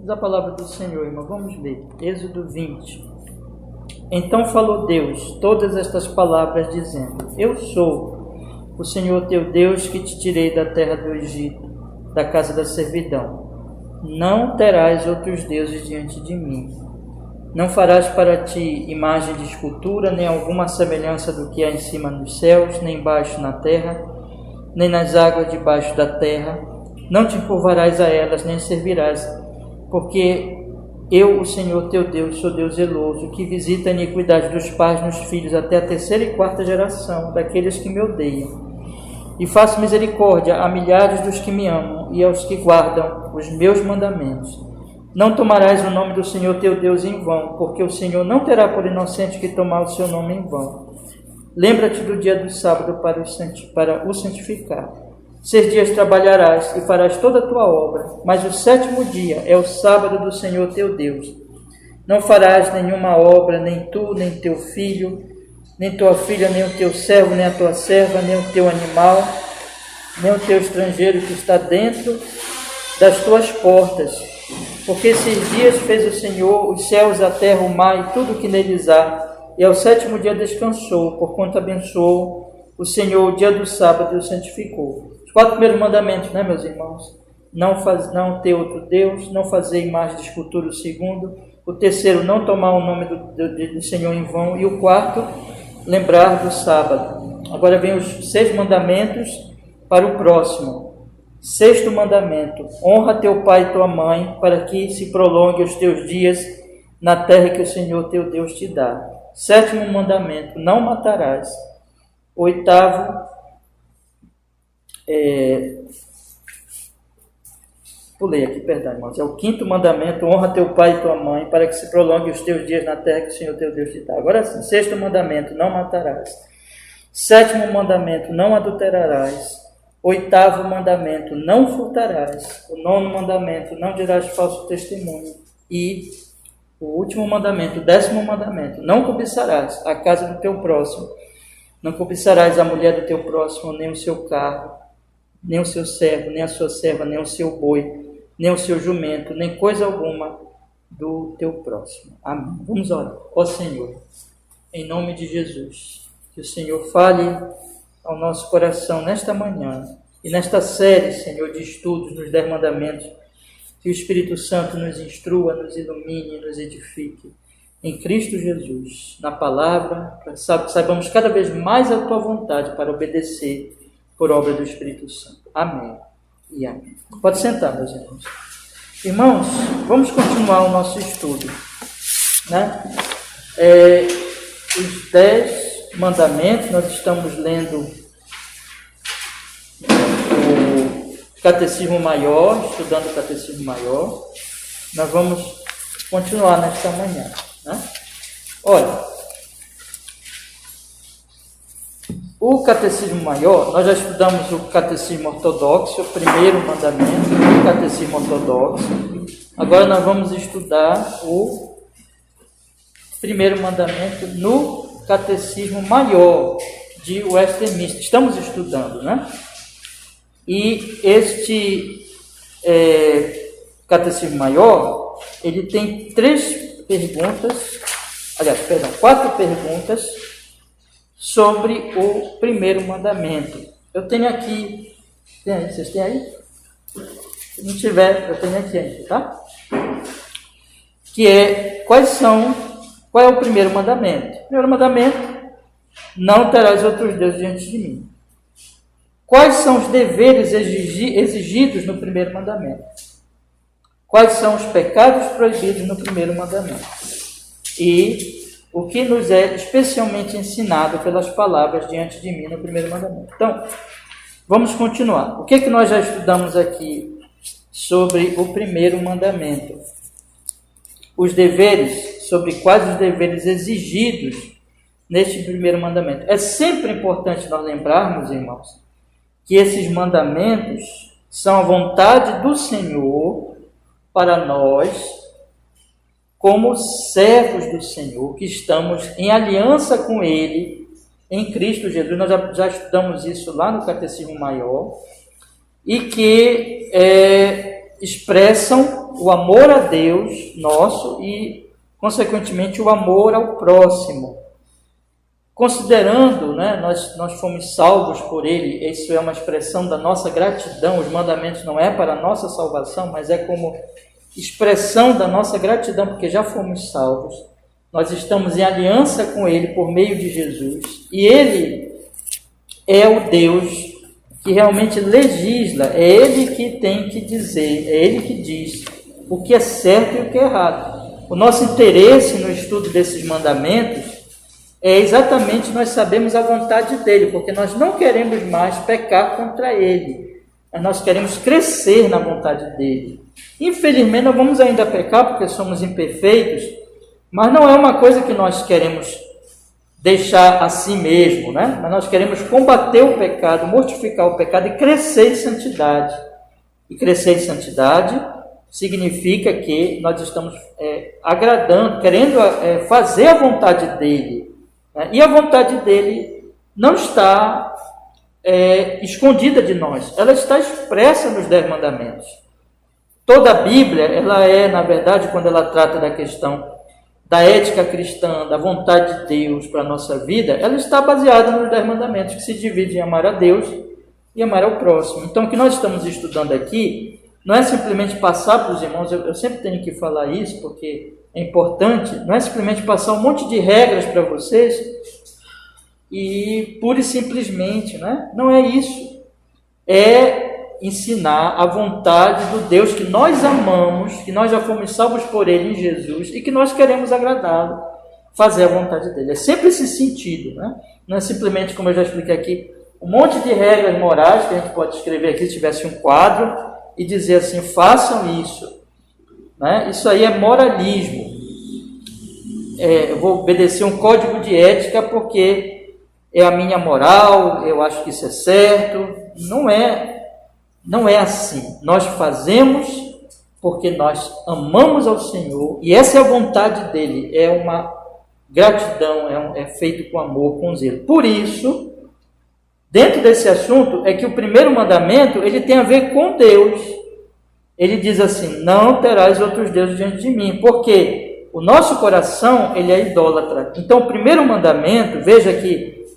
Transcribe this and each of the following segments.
Diz a palavra do Senhor, irmão. Vamos ler. Êxodo 20. Então falou Deus todas estas palavras, dizendo: Eu sou o Senhor teu Deus, que te tirei da terra do Egito, da casa da servidão. Não terás outros deuses diante de mim. Não farás para ti imagem de escultura, nem alguma semelhança do que há em cima nos céus, nem embaixo na terra, nem nas águas debaixo da terra. Não te curvarás a elas, nem servirás, porque eu, o Senhor teu Deus, sou Deus zeloso, que visita a iniquidade dos pais nos filhos até a terceira e quarta geração daqueles que me odeiam. E faço misericórdia a milhares dos que me amam e aos que guardam os meus mandamentos. Não tomarás o nome do Senhor teu Deus em vão, porque o Senhor não terá por inocente que tomar o seu nome em vão. Lembra-te do dia do sábado para o santificar. 6 dias trabalharás e farás toda a tua obra, mas o 7º dia é o sábado do Senhor teu Deus. Não farás nenhuma obra, nem tu, nem teu filho, nem tua filha, nem o teu servo, nem a tua serva, nem o teu animal, nem o teu estrangeiro que está dentro das tuas portas. Porque esses dias fez o Senhor os céus, a terra, o mar e tudo o que neles há, e ao 7º dia descansou, porquanto abençoou o Senhor o dia do sábado e o santificou. Os 4 primeiros mandamentos, né, meus irmãos? Não ter outro Deus, não fazer imagem de escultura, o 2º. O 3º, não tomar o nome do Senhor em vão. E o 4º, lembrar do sábado. Agora vem os 6 mandamentos para o próximo. 6º mandamento: honra teu pai e tua mãe, para que se prolongue os teus dias na terra que o Senhor teu Deus te dá. 7º mandamento: não matarás. 8º, pulei aqui, perdão, irmãos. É o 5º mandamento: honra teu pai e tua mãe, para que se prolongue os teus dias na terra que o Senhor teu Deus te dá. Agora sim, 6º mandamento: não matarás. 7º mandamento: não adulterarás. 8º mandamento: não furtarás. O 9º mandamento: não dirás falso testemunho. E o último mandamento, o 10º mandamento: não cobiçarás a casa do teu próximo. Não cobiçarás a mulher do teu próximo, nem o seu carro, nem o seu servo, nem a sua serva, nem o seu boi, nem o seu jumento, nem coisa alguma do teu próximo. Amém. Vamos orar. Ó Senhor, em nome de Jesus, que o Senhor fale ao nosso coração nesta manhã e nesta série, Senhor, de estudos nos 10 mandamentos, que o Espírito Santo nos instrua, nos ilumine, nos edifique. Em Cristo Jesus, na palavra, saibamos cada vez mais a tua vontade para obedecer por obra do Espírito Santo. Amém e amém. Pode sentar, meus irmãos. Irmãos, vamos continuar o nosso estudo, né? Os 10 mandamentos, nós estamos lendo o Catecismo Maior, estudando o Catecismo Maior. Nós vamos continuar nesta manhã, né? Olha, o Catecismo Maior, nós já estudamos o Catecismo Ortodoxo, o primeiro mandamento do Catecismo Ortodoxo. Agora nós vamos estudar o primeiro mandamento no Catecismo Maior de Westminster. Estamos estudando, né? E este Catecismo Maior, ele tem 4 perguntas sobre o primeiro mandamento. Eu tenho aqui, vocês têm aí? Se não tiver, eu tenho aqui ainda, tá? Que é, qual é o primeiro mandamento? Primeiro mandamento: não terás outros deuses diante de mim. Quais são os deveres exigidos no primeiro mandamento? Quais são os pecados proibidos no primeiro mandamento? E o que nos é especialmente ensinado pelas palavras diante de mim no primeiro mandamento. Então, vamos continuar. O que nós já estudamos aqui sobre o primeiro mandamento? Os deveres, sobre quais os deveres exigidos neste primeiro mandamento. É sempre importante nós lembrarmos, irmãos, que esses mandamentos são a vontade do Senhor para nós, como servos do Senhor, que estamos em aliança com Ele, em Cristo Jesus. Nós já estudamos isso lá no Catecismo Maior, e que expressam o amor a Deus nosso e, consequentemente, o amor ao próximo. Considerando, né, nós fomos salvos por Ele, isso é uma expressão da nossa gratidão. Os mandamentos não é para a nossa salvação, mas é como expressão da nossa gratidão, porque já fomos salvos. Nós estamos em aliança com Ele por meio de Jesus. E Ele é o Deus que realmente legisla, é Ele que tem que dizer, é Ele que diz o que é certo e o que é errado. O nosso interesse no estudo desses mandamentos é exatamente nós sabemos a vontade dEle, porque nós não queremos mais pecar contra Ele, mas nós queremos crescer na vontade dEle. Infelizmente, nós vamos ainda pecar porque somos imperfeitos, mas não é uma coisa que nós queremos deixar a si mesmo, né? Mas nós queremos combater o pecado, mortificar o pecado e crescer em santidade. E crescer em santidade significa que nós estamos agradando, querendo fazer a vontade dEle. Né? E a vontade dEle não está escondida de nós, ela está expressa nos 10 mandamentos. Toda a Bíblia, ela na verdade, quando ela trata da questão da ética cristã, da vontade de Deus para a nossa vida, ela está baseada nos 10 mandamentos, que se dividem em amar a Deus e amar ao próximo. Então, o que nós estamos estudando aqui não é simplesmente passar para os irmãos, eu sempre tenho que falar isso, porque é importante, não é simplesmente passar um monte de regras para vocês e pura e simplesmente, né? Não é isso. É ensinar a vontade do Deus que nós amamos, que nós já fomos salvos por Ele em Jesus e que nós queremos agradá-lo, fazer a vontade dEle. É sempre esse sentido, né? Não é simplesmente, como eu já expliquei aqui, um monte de regras morais que a gente pode escrever aqui se tivesse um quadro e dizer assim, façam isso. Né? Isso aí é moralismo. Eu vou obedecer um código de ética porque é a minha moral, eu acho que isso é certo. Não é assim. Nós fazemos porque nós amamos ao Senhor e essa é a vontade dEle. É uma gratidão, é feito com amor, com zelo. Por isso, dentro desse assunto, é que o primeiro mandamento, ele tem a ver com Deus. Ele diz assim, não terás outros deuses diante de mim, porque o nosso coração, ele é idólatra. Então, o primeiro mandamento, veja que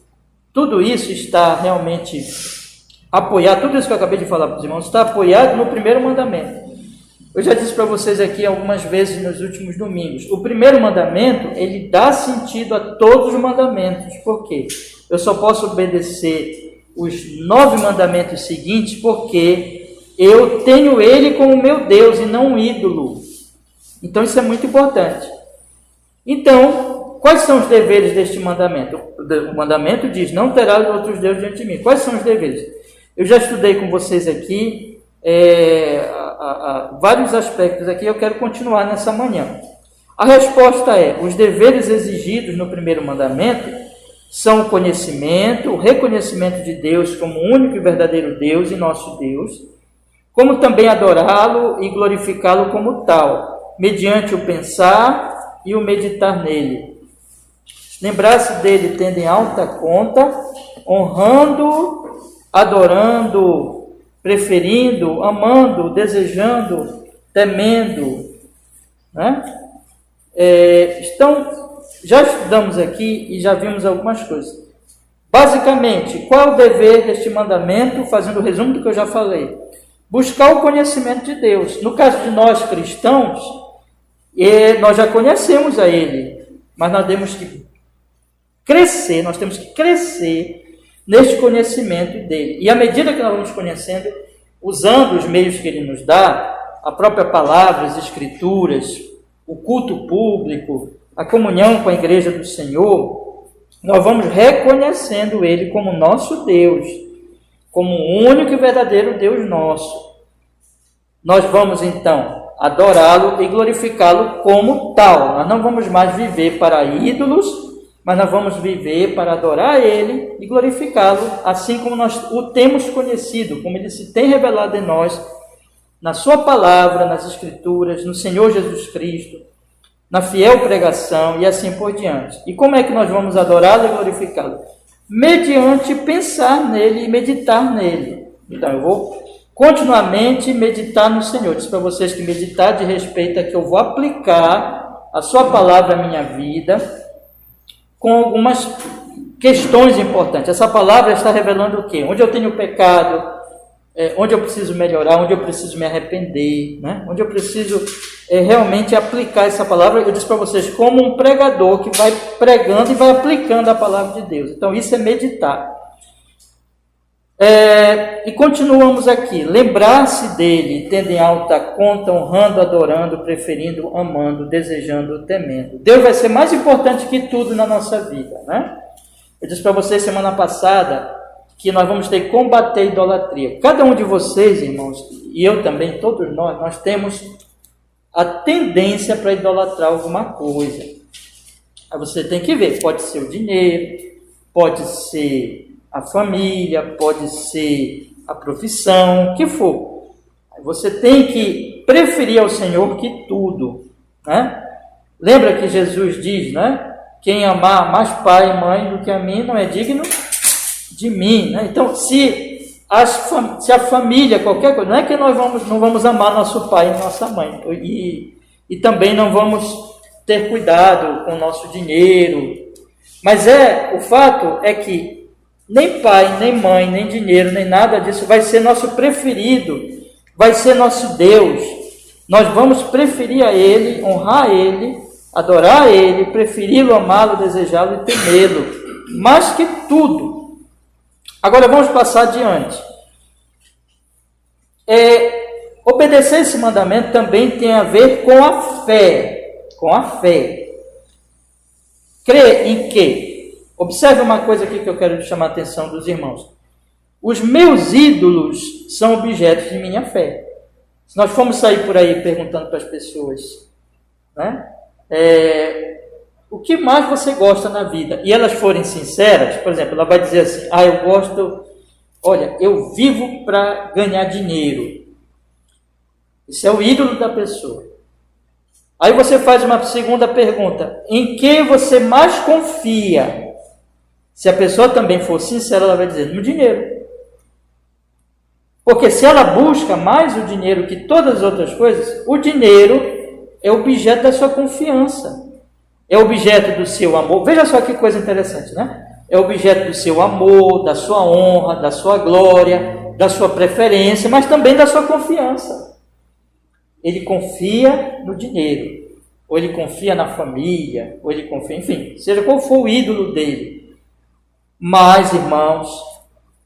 tudo isso está realmente apoiado, tudo isso que eu acabei de falar para os irmãos, está apoiado no primeiro mandamento. Eu já disse para vocês aqui algumas vezes nos últimos domingos, o primeiro mandamento, ele dá sentido a todos os mandamentos. Por quê? Eu só posso obedecer os 9 mandamentos seguintes porque eu tenho ele como meu Deus e não um ídolo. Então isso é muito importante. Então, quais são os deveres deste mandamento? O mandamento diz, não terás outros deuses diante de mim. Quais são os deveres? Eu já estudei com vocês aqui vários aspectos aqui, eu quero continuar nessa manhã. A resposta é, os deveres exigidos no primeiro mandamento são o conhecimento, o reconhecimento de Deus como o único e verdadeiro Deus e nosso Deus, como também adorá-lo e glorificá-lo como tal, mediante o pensar e o meditar nele. Lembrar-se dele tendo em alta conta, honrando, adorando, preferindo, amando, desejando, temendo. Né? Já estudamos aqui e já vimos algumas coisas. Basicamente, qual é o dever deste mandamento? Fazendo o resumo do que eu já falei. Buscar o conhecimento de Deus. No caso de nós cristãos, nós já conhecemos a Ele, mas nós temos que crescer neste conhecimento dele. E à medida que nós vamos conhecendo, usando os meios que ele nos dá, a própria palavra, as escrituras, o culto público, a comunhão com a igreja do Senhor, nós vamos reconhecendo ele como nosso Deus, como o único e verdadeiro Deus nosso. Nós vamos então adorá-lo e glorificá-lo como tal. Nós não vamos mais viver para ídolos, mas nós vamos viver para adorar Ele e glorificá-lo, assim como nós o temos conhecido, como Ele se tem revelado em nós, na Sua palavra, nas Escrituras, no Senhor Jesus Cristo, na fiel pregação e assim por diante. E como é que nós vamos adorá-lo e glorificá-lo? Mediante pensar nele e meditar nele. Então, eu vou continuamente meditar no Senhor. Diz para vocês que meditar de respeito é que eu vou aplicar a sua palavra à minha vida com algumas questões importantes. Essa palavra está revelando o quê? Onde eu tenho pecado, onde eu preciso melhorar, onde eu preciso me arrepender, né? Onde eu preciso realmente aplicar essa palavra. Eu disse para vocês, como um pregador que vai pregando e vai aplicando a palavra de Deus. Então isso é meditar. E continuamos aqui, lembrar-se dele, tendo em alta conta, honrando, adorando, preferindo, amando, desejando, temendo. Deus vai ser mais importante que tudo na nossa vida, né? Eu disse para vocês semana passada que nós vamos ter que combater a idolatria. Cada um de vocês, irmãos, e eu também, todos nós temos a tendência para idolatrar alguma coisa. Aí você tem que ver, pode ser o dinheiro, pode ser a família, pode ser a profissão, o que for. Você tem que preferir ao Senhor que tudo, né? Lembra que Jesus diz, né? Quem amar mais pai e mãe do que a mim não é digno de mim, né? Então, se a família, qualquer coisa, não é que nós não vamos amar nosso pai e nossa mãe, e também não vamos ter cuidado com o nosso dinheiro, mas o fato é que nem pai, nem mãe, nem dinheiro, nem nada disso vai ser nosso preferido, vai ser nosso Deus. Nós vamos preferir a Ele, honrar Ele, adorar Ele, preferi-lo, amá-lo, desejá-lo e temê-lo, mais que tudo. Agora vamos passar adiante. Obedecer esse mandamento também tem a ver com a fé. Com a fé. Crer em quê? Observe uma coisa aqui que eu quero chamar a atenção dos irmãos. Os meus ídolos são objetos de minha fé. Se nós formos sair por aí perguntando para as pessoas, né? O que mais você gosta na vida? E elas forem sinceras, por exemplo, ela vai dizer assim, eu vivo para ganhar dinheiro. Isso é o ídolo da pessoa. Aí você faz uma segunda pergunta, em que você mais confia? Se a pessoa também for sincera, ela vai dizer, no dinheiro. Porque se ela busca mais o dinheiro que todas as outras coisas, o dinheiro é objeto da sua confiança. É objeto do seu amor. Veja só que coisa interessante, né? É objeto do seu amor, da sua honra, da sua glória, da sua preferência, mas também da sua confiança. Ele confia no dinheiro, ou ele confia na família, ou ele confia, enfim, seja qual for o ídolo dele. Mas, irmãos,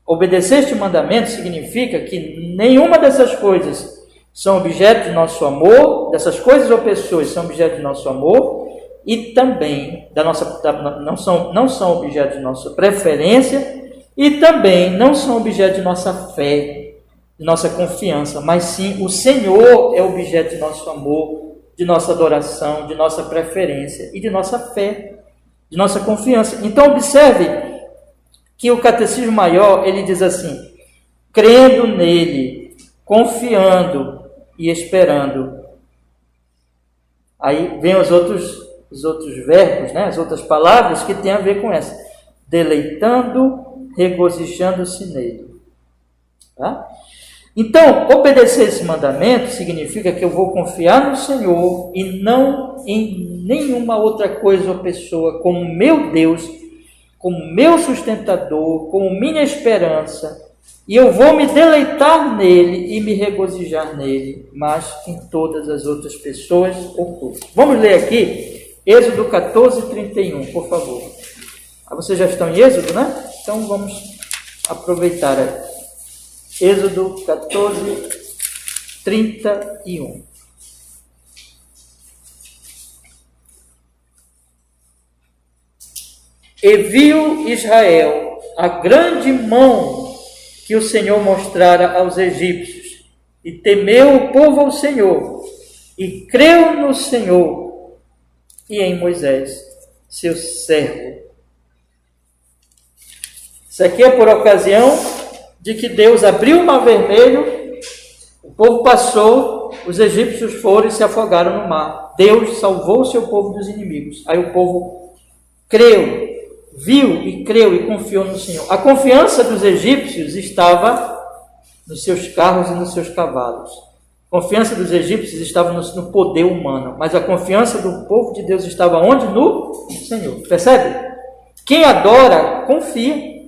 obedecer este mandamento significa que nenhuma dessas coisas são objeto de nosso amor, dessas coisas ou pessoas são objeto de nosso amor, e também não são objeto de nossa preferência, e também não são objeto de nossa fé, de nossa confiança, mas sim o Senhor é objeto de nosso amor, de nossa adoração, de nossa preferência e de nossa fé, de nossa confiança. Então, observe que o Catecismo Maior, ele diz assim, crendo nele, confiando e esperando. Aí vem os outros verbos, né? As outras palavras que têm a ver com essa. Deleitando, regozijando-se nele. Tá? Então, obedecer esse mandamento significa que eu vou confiar no Senhor e não em nenhuma outra coisa ou pessoa como meu Deus, como meu sustentador, como minha esperança, e eu vou me deleitar nele e me regozijar nele, mas em todas as outras pessoas ou coisas. Vamos ler aqui, Êxodo 14, 31, por favor. Vocês já estão em Êxodo, né? Então vamos aproveitar aí. Êxodo 14, 31. E viu Israel a grande mão que o Senhor mostrara aos egípcios, e temeu o povo ao Senhor, e creu no Senhor e em Moisés, seu servo. Isso aqui é por ocasião de que Deus abriu o mar vermelho, o povo passou, os egípcios foram e se afogaram no mar. Deus salvou o seu povo dos inimigos. Aí o povo creu, viu e creu e confiou no Senhor. A confiança dos egípcios estava nos seus carros e nos seus cavalos. A confiança dos egípcios estava no poder humano, mas a confiança do povo de Deus estava onde? No Senhor. Percebe? Quem adora, confia.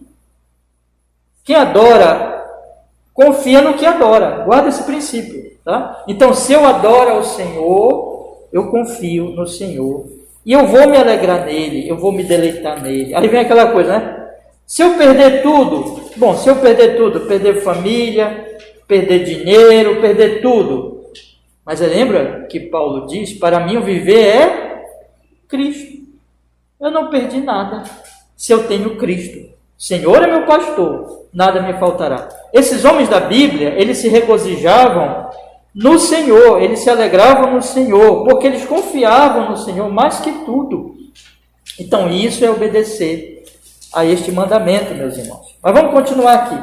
Quem adora, confia no que adora. Guarda esse princípio, tá? Então, se eu adoro ao Senhor, eu confio no Senhor. E eu vou me alegrar nele, eu vou me deleitar nele. Aí vem aquela coisa, né? Se eu perder tudo, perder família, perder dinheiro, perder tudo. Mas lembra que Paulo diz, para mim o viver é Cristo. Eu não perdi nada se eu tenho Cristo. O Senhor é meu pastor, nada me faltará. Esses homens da Bíblia, eles se regozijavam no Senhor, eles se alegravam no Senhor, porque eles confiavam no Senhor mais que tudo. Então isso é obedecer a este mandamento, meus irmãos. Mas vamos continuar aqui.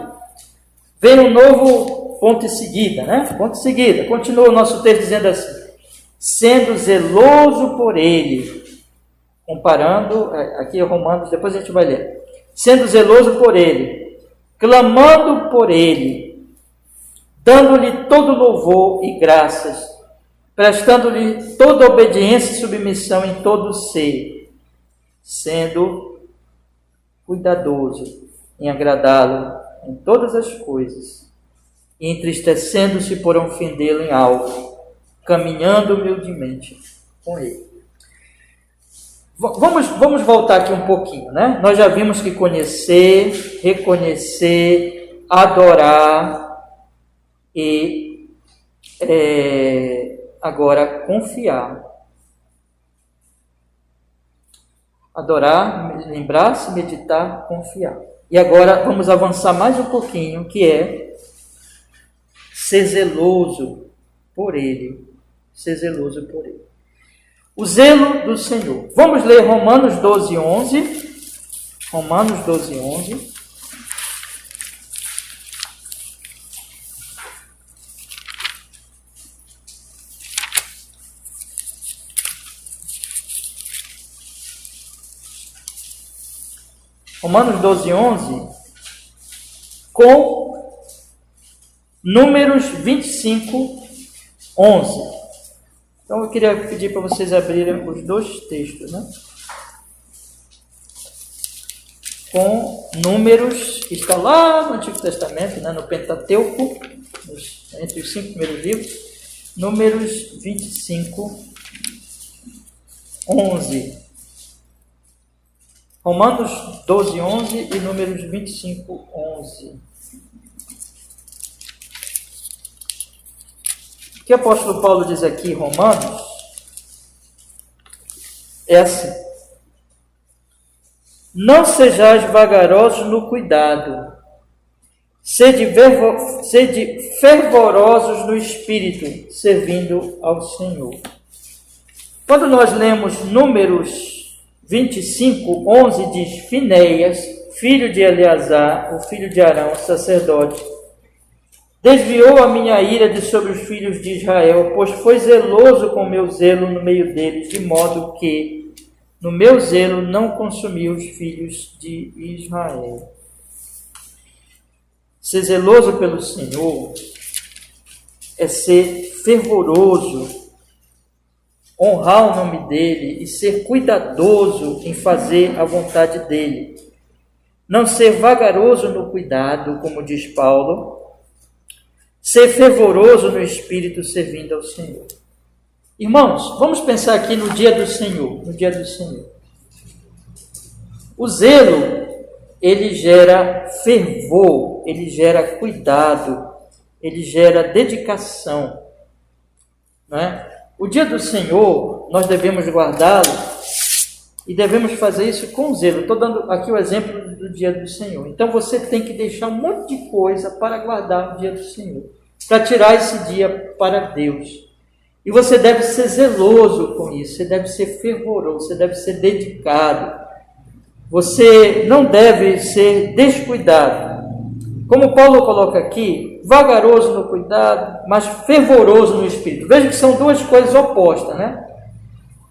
Vem um novo ponto em seguida, né? Ponto em seguida. Continua o nosso texto dizendo assim: sendo zeloso por ele. Comparando, aqui é Romanos, depois a gente vai ler. Sendo zeloso por ele, clamando por ele, dando-lhe todo louvor e graças, prestando-lhe toda obediência e submissão em todo o ser, sendo cuidadoso em agradá-lo em todas as coisas, e entristecendo-se por ofendê-lo em algo, caminhando humildemente com ele. Vamos voltar aqui um pouquinho, né? Nós já vimos que conhecer, reconhecer, adorar e agora confiar. Adorar, lembrar-se, meditar, confiar. E agora vamos avançar mais um pouquinho, que é ser zeloso por ele. Ser zeloso por ele. O zelo do Senhor. Vamos ler Romanos 12, 11. Romanos 12, 11. Romanos 12, 11, com Números 25, 11. Então eu queria pedir para vocês abrirem os dois textos, né? Com Números, que está lá no Antigo Testamento, né? No Pentateuco, entre os 5 primeiros livros. Números 25, 11. Romanos 12, 11 e Números 25, 11. O que o apóstolo Paulo diz aqui em Romanos é assim: não sejais vagarosos no cuidado, sede fervorosos no espírito, servindo ao Senhor. Quando nós lemos Números 25, 11, diz: Finéias, filho de Eleazar, o filho de Arão, sacerdote, desviou a minha ira de sobre os filhos de Israel, pois foi zeloso com o meu zelo no meio deles, de modo que no meu zelo não consumi os filhos de Israel. Ser zeloso pelo Senhor é ser fervoroso, honrar o nome dele e ser cuidadoso em fazer a vontade dele. Não ser vagaroso no cuidado, como diz Paulo, ser fervoroso no espírito, servindo ao Senhor. Irmãos, vamos pensar aqui no dia do Senhor, no dia do Senhor. O zelo, ele gera fervor, ele gera cuidado, ele gera dedicação, não é? O dia do Senhor, nós devemos guardá-lo e devemos fazer isso com zelo. Estou dando aqui o exemplo do dia do Senhor. Então você tem que deixar um monte de coisa para guardar o dia do Senhor, para tirar esse dia para Deus. E você deve ser zeloso com isso, você deve ser fervoroso, você deve ser dedicado. Você não deve ser descuidado. Como Paulo coloca aqui, vagaroso no cuidado, mas fervoroso no espírito. Veja que são duas coisas opostas, né?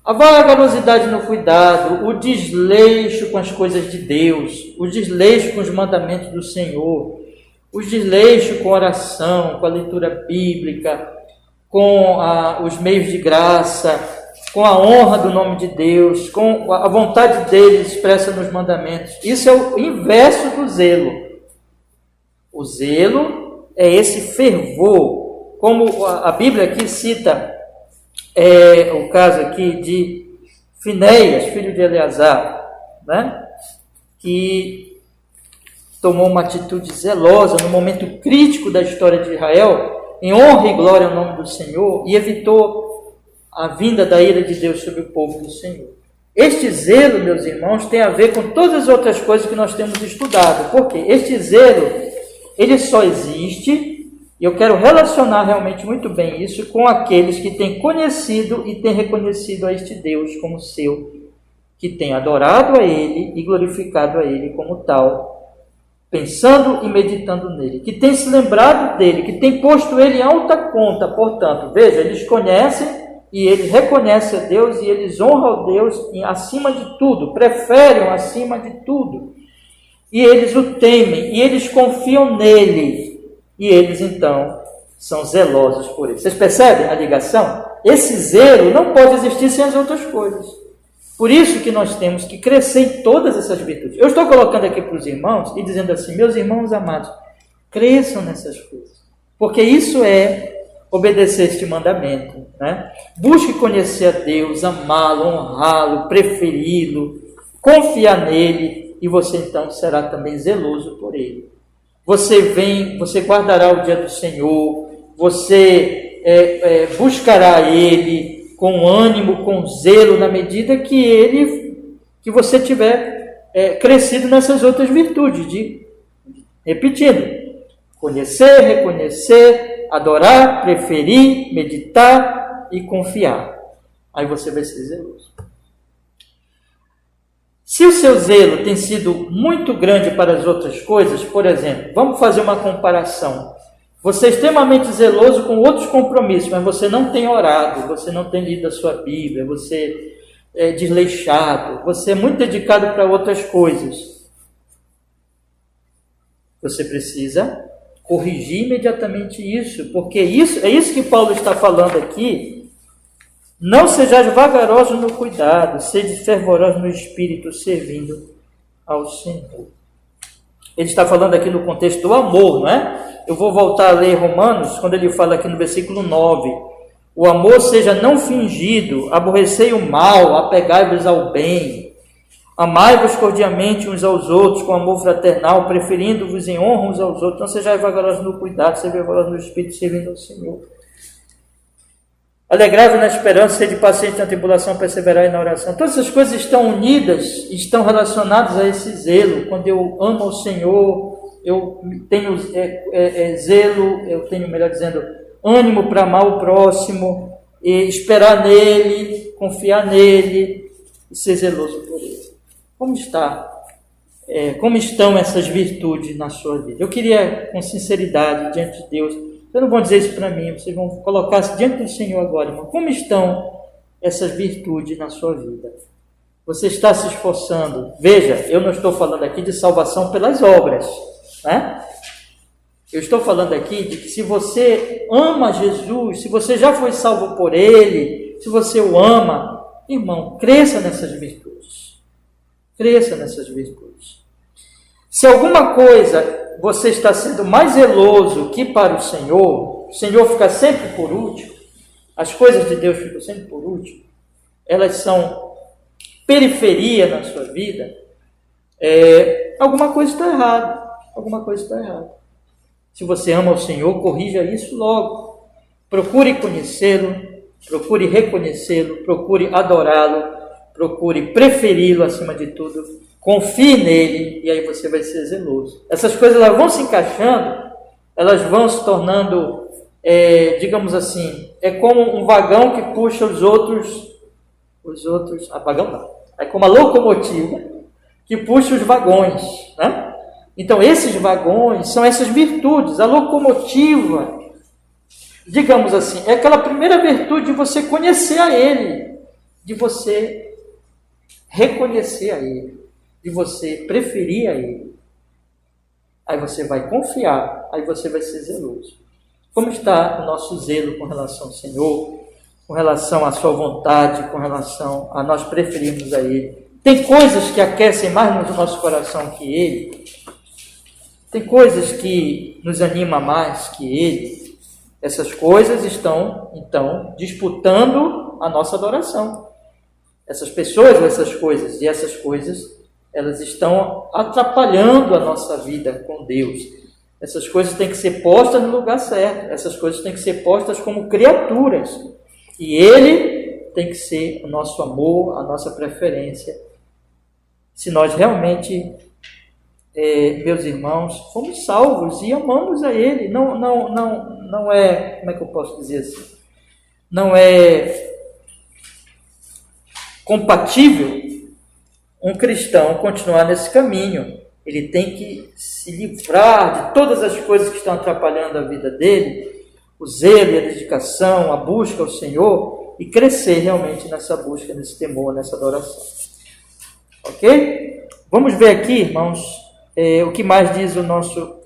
A vagarosidade no cuidado, o desleixo com as coisas de Deus, o desleixo com os mandamentos do Senhor, os desleixos com oração, com a leitura bíblica, com os meios de graça, com a honra do nome de Deus, com a vontade dele expressa nos mandamentos. Isso é o inverso do zelo. O zelo é esse fervor, como a Bíblia aqui cita o caso aqui de Finéias, filho de Eleazar, né? Que tomou uma atitude zelosa no momento crítico da história de Israel, em honra e glória ao nome do Senhor, e evitou a vinda da ira de Deus sobre o povo do Senhor. Este zelo, meus irmãos, tem a ver com todas as outras coisas que nós temos estudado. Por quê? Este zelo, ele só existe, e eu quero relacionar realmente muito bem isso com aqueles que têm conhecido e têm reconhecido a este Deus como seu, que têm adorado a Ele e glorificado a Ele como tal, pensando e meditando nele, que têm se lembrado dele, que têm posto ele em alta conta. Portanto, veja, eles conhecem e eles reconhecem a Deus e eles honram a Deus acima de tudo, preferem acima de tudo. E eles o temem, e eles confiam nele, e eles então são zelosos por ele. Vocês percebem a ligação? Esse zelo não pode existir sem as outras coisas. Por isso que nós temos que crescer em todas essas virtudes. Eu estou colocando aqui para os irmãos e dizendo assim, meus irmãos amados, cresçam nessas coisas, porque isso é obedecer este mandamento, né? Busque conhecer a Deus, amá-lo, honrá-lo, preferi-lo, confiar nele, e você então será também zeloso por ele. Você guardará o dia do Senhor, você buscará ele com ânimo, com zelo, na medida que você tiver crescido nessas outras virtudes, repetindo, conhecer, reconhecer, adorar, preferir, meditar e confiar. Aí você vai ser zeloso. Se o seu zelo tem sido muito grande para as outras coisas, por exemplo, vamos fazer uma comparação. Você é extremamente zeloso com outros compromissos, mas você não tem orado, você não tem lido a sua Bíblia, você é desleixado, você é muito dedicado para outras coisas. Você precisa corrigir imediatamente isso, porque é isso que Paulo está falando aqui. Não sejais vagarosos no cuidado, sede fervorosos no espírito, servindo ao Senhor. Ele está falando aqui no contexto do amor, não é? Eu vou voltar a ler Romanos, quando ele fala aqui no versículo 9. O amor seja não fingido, aborrecei o mal, apegai-vos ao bem. Amai-vos cordialmente uns aos outros, com amor fraternal, preferindo-vos em honra uns aos outros. Não sejais vagarosos no cuidado, sede fervorosos no espírito, servindo ao Senhor. Alegrai-vos na esperança, sede paciente na tribulação, perseverai na oração. Todas essas coisas estão unidas, estão relacionadas a esse zelo. Quando eu amo ao Senhor, eu tenho zelo, eu tenho, melhor dizendo, ânimo para amar o próximo, e esperar nele, confiar nele e ser zeloso por ele. Como estão essas virtudes na sua vida? Eu queria, com sinceridade, diante de Deus, vocês não vão dizer isso para mim, vocês vão colocar-se diante do Senhor agora, irmão. Como estão essas virtudes na sua vida? Você está se esforçando? Veja, eu não estou falando aqui de salvação pelas obras, né? Eu estou falando aqui de que se você ama Jesus, se você já foi salvo por Ele, se você o ama, irmão, cresça nessas virtudes. Cresça nessas virtudes. Se alguma coisa você está sendo mais zeloso que para o Senhor fica sempre por último, as coisas de Deus ficam sempre por último, elas são periferia na sua vida, alguma coisa está errada, alguma coisa está errada. Se você ama o Senhor, corrija isso logo. Procure conhecê-lo, procure reconhecê-lo, procure adorá-lo, procure preferi-lo acima de tudo. Confie nele e aí você vai ser zeloso. Essas coisas elas vão se encaixando, elas vão se tornando, digamos assim, é como um vagão que puxa os outros, vagão não, é como a locomotiva que puxa os vagões, né? Então esses vagões são essas virtudes. A locomotiva, digamos assim, é aquela primeira virtude de você conhecer a Ele, de você reconhecer a Ele, de você preferir a Ele. Aí você vai confiar, aí você vai ser zeloso. Como está o nosso zelo com relação ao Senhor, com relação à sua vontade, com relação a nós preferirmos a Ele? Tem coisas que aquecem mais no nosso coração que Ele. Tem coisas que nos animam mais que Ele. Essas coisas estão, então, disputando a nossa adoração. Essas pessoas ou essas coisas, e essas coisas, elas estão atrapalhando a nossa vida com Deus. Essas coisas têm que ser postas no lugar certo. Essas coisas têm que ser postas como criaturas. E Ele tem que ser o nosso amor, a nossa preferência. Se nós realmente, meus irmãos, fomos salvos e amamos a Ele, não é, como é que eu posso dizer assim? Não é compatível um cristão continuar nesse caminho. Ele tem que se livrar de todas as coisas que estão atrapalhando a vida dele, o zelo e a dedicação, a busca ao Senhor, e crescer realmente nessa busca, nesse temor, nessa adoração. Ok? Vamos ver aqui, irmãos, o que mais diz o nosso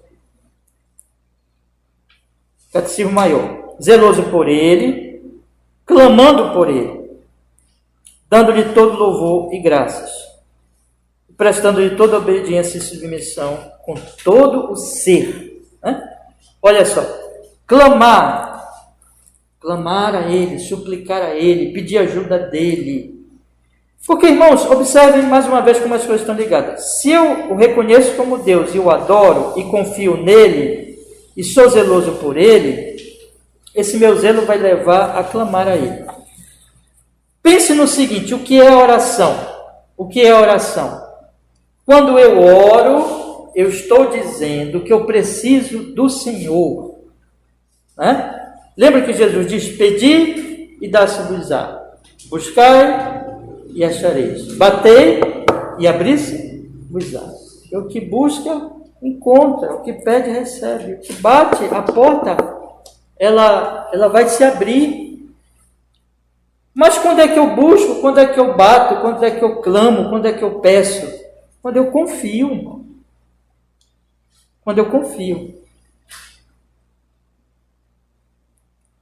Catecismo Maior. Zeloso por Ele, clamando por Ele, dando-lhe todo louvor e graças, prestando-lhe toda obediência e submissão com todo o ser. Olha só, clamar a Ele, suplicar a Ele, pedir ajuda dEle. Porque, irmãos, observem mais uma vez como as coisas estão ligadas. Se eu o reconheço como Deus e o adoro e confio nele e sou zeloso por Ele, esse meu zelo vai levar a clamar a Ele. Pense no seguinte, o que é oração? O que é oração? Quando eu oro, eu estou dizendo que eu preciso do Senhor. Lembra que Jesus diz, pedi e dá-se-vos-á, buscai e achareis, batei e abri-se-vos-á. O que busca, encontra, o que pede, recebe, o que bate, a porta, ela vai se abrir. Mas quando é que eu busco, quando é que eu bato, quando é que eu clamo, quando é que eu peço? Quando eu confio, irmão. Quando eu confio.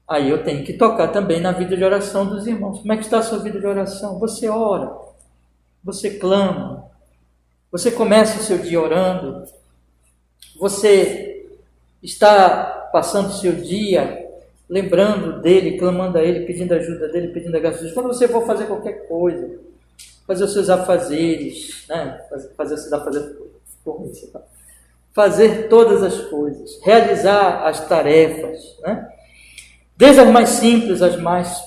Aí eu tenho que tocar também na vida de oração dos irmãos. Como é que está a sua vida de oração? Você ora, você clama, você começa o seu dia orando, você está passando o seu dia lembrando dele, clamando a ele, pedindo ajuda dele, pedindo a graça de Deus. Quando você for fazer qualquer coisa, fazer os seus afazeres, fazer todas as coisas, realizar as tarefas, desde as mais simples às mais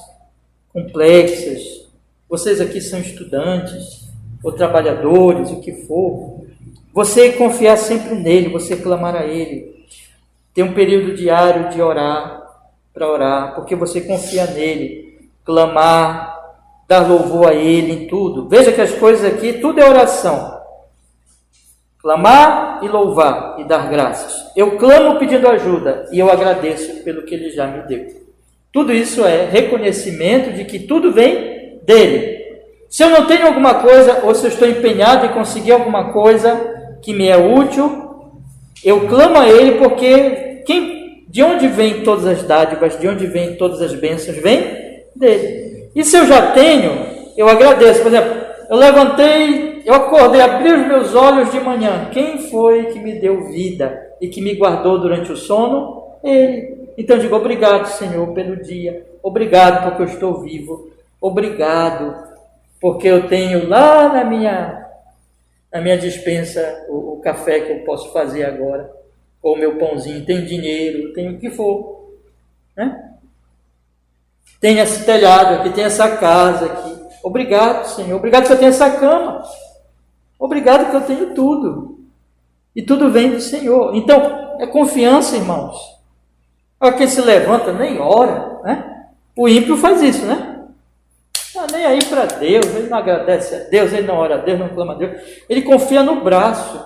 complexas. Vocês aqui são estudantes ou trabalhadores, o que for. Você confiar sempre nele, você clamar a ele. Ter um período diário de orar, para orar, porque você confia nele. Clamar, dar louvor a ele em tudo. Veja que as coisas aqui, tudo é oração. Clamar e louvar e dar graças. Eu clamo pedindo ajuda e eu agradeço pelo que ele já me deu. Tudo isso é reconhecimento de que tudo vem dele. Se eu não tenho alguma coisa, ou se eu estou empenhado em conseguir alguma coisa que me é útil, eu clamo a ele, porque de onde vêm todas as dádivas, de onde vêm todas as bênçãos, vem dele. E se eu já tenho, eu agradeço. Por exemplo, eu levantei, eu acordei, abri os meus olhos de manhã. Quem foi que me deu vida e que me guardou durante o sono? Ele. Então eu digo, obrigado, Senhor, pelo dia. Obrigado porque eu estou vivo. Obrigado porque eu tenho lá na minha despensa o café que eu posso fazer agora. Ou o meu pãozinho. Tem dinheiro, tem o que for. Tem esse telhado aqui, tem essa casa aqui. Obrigado, Senhor. Obrigado que eu tenho essa cama. Obrigado que eu tenho tudo. E tudo vem do Senhor. Então, é confiança, irmãos. Quem se levanta nem ora, O ímpio faz isso, nem aí para Deus, ele não agradece a Deus, ele não ora a Deus, não clama a Deus, ele confia no braço.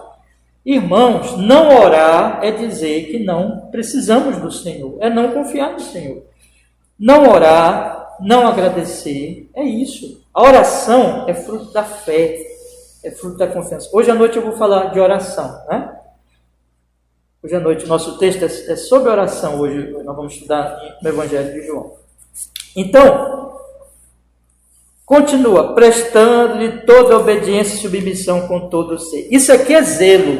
Irmãos, não orar é dizer que não precisamos do Senhor, é não confiar no Senhor. Não orar, não agradecer, é isso. A oração é fruto da fé, é fruto da confiança. Hoje à noite eu vou falar de oração, Hoje à noite, o nosso texto é sobre oração. Hoje nós vamos estudar no Evangelho de João. Então, continua, prestando-lhe toda a obediência e submissão com todo o ser. Isso aqui é zelo.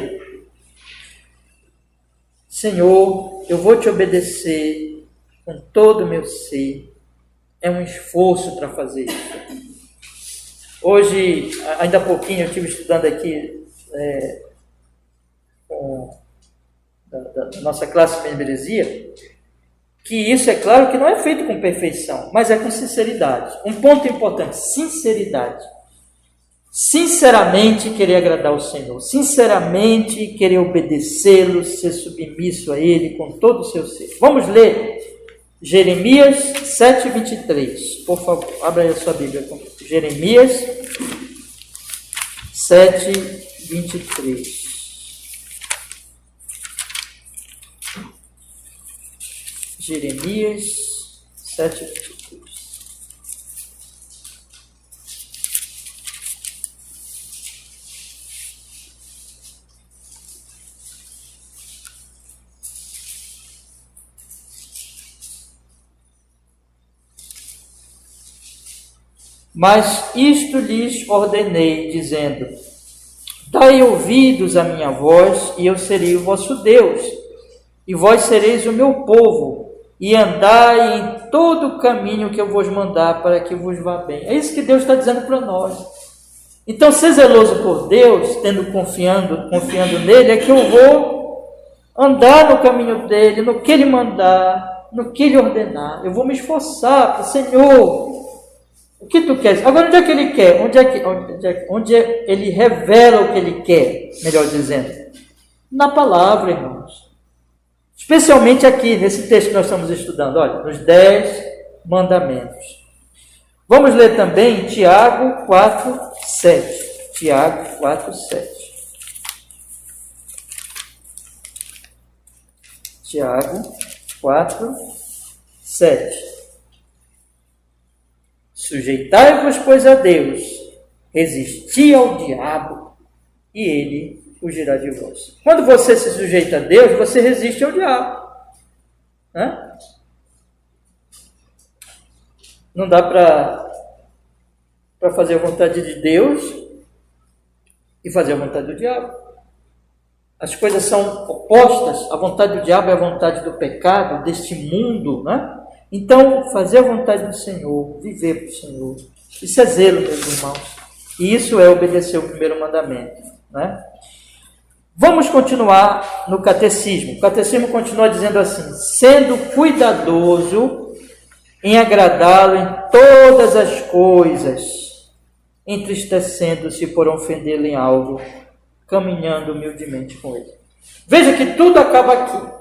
Senhor, eu vou te obedecer com todo o meu ser. É um esforço para fazer isso. Hoje, ainda há pouquinho, eu estive estudando aqui da nossa classe de membresia, que isso é claro que não é feito com perfeição, mas é com sinceridade. Um ponto importante, sinceridade. Sinceramente querer agradar o Senhor, sinceramente querer obedecê-lo, ser submisso a Ele com todo o seu ser. Vamos ler Jeremias 7:23, por favor, abra aí a sua Bíblia. Jeremias 7:23. Jeremias 7:23. Mas isto lhes ordenei, dizendo: dai ouvidos à minha voz, e eu serei o vosso Deus, e vós sereis o meu povo, e andai em todo o caminho que eu vos mandar, para que vos vá bem. É isso que Deus está dizendo para nós. Então, ser zeloso por Deus, confiando nele, é que eu vou andar no caminho dele, no que ele mandar, no que ele ordenar. Eu vou me esforçar para o Senhor. O que tu queres? Agora, onde é que ele quer? Onde ele revela o que ele quer, melhor dizendo? Na palavra, irmãos. Especialmente aqui, nesse texto que nós estamos estudando, olha, nos 10 mandamentos. Vamos ler também Tiago 4:7. Tiago 4:7. Tiago 4:7. Sujeitai-vos, pois, a Deus, resisti ao diabo, e ele fugirá de vós. Quando você se sujeita a Deus, você resiste ao diabo. Não dá para fazer a vontade de Deus e fazer a vontade do diabo. As coisas são opostas. A vontade do diabo é a vontade do pecado, deste mundo, né? Então, fazer a vontade do Senhor, viver para o Senhor, isso é zelo, meus irmãos. E isso é obedecer o primeiro mandamento, né? Vamos continuar no catecismo. O catecismo continua dizendo assim: sendo cuidadoso em agradá-lo em todas as coisas, entristecendo-se por ofendê-lo em algo, caminhando humildemente com ele. Veja que tudo acaba aqui.